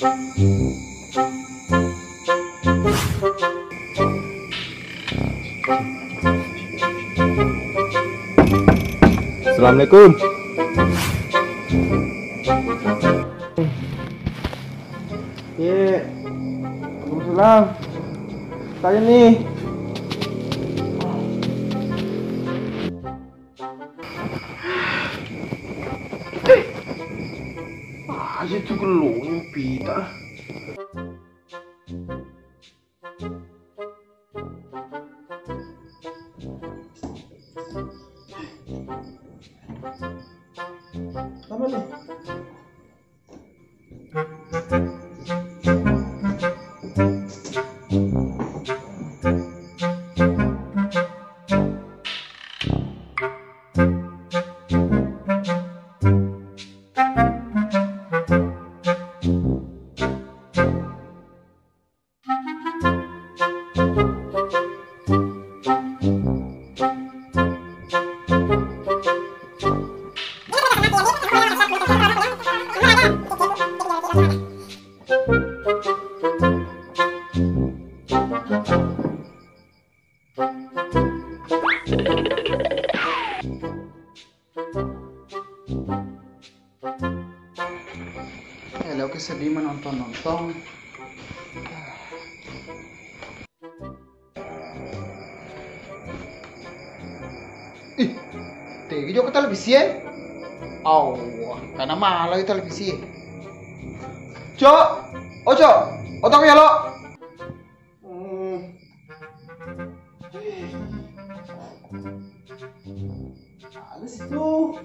Assalamualaikum. Waalaikumsalam. Saya nih. Aja tuh geluhnya pita. Apa nih? Hello, kesedih menonton-nonton. Ih, tegi juga ke televisi ya? Allah, karena malah di televisi. Cok, oh cok, otak ya lo. Ada situ.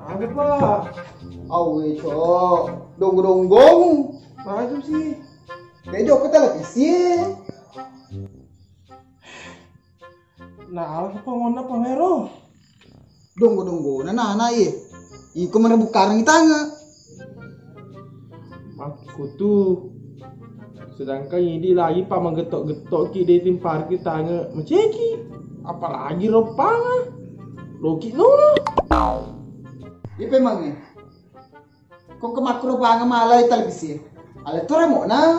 Ada pak. Awe cok, dong-dong-dong. Macam sih. Kayak juga ke televisi. Nah, apa ngona pangero? Dong-dong-dong, nana iya. Iko mana bukarang itanga. Aku tuh sedangkan ini lagi pa menggetok-getok ki di tim parkir tanya menceki apalagi ropanga loki nono Ipe mangi. Kok ke makro banga malah di televisi. Ale tore mo na.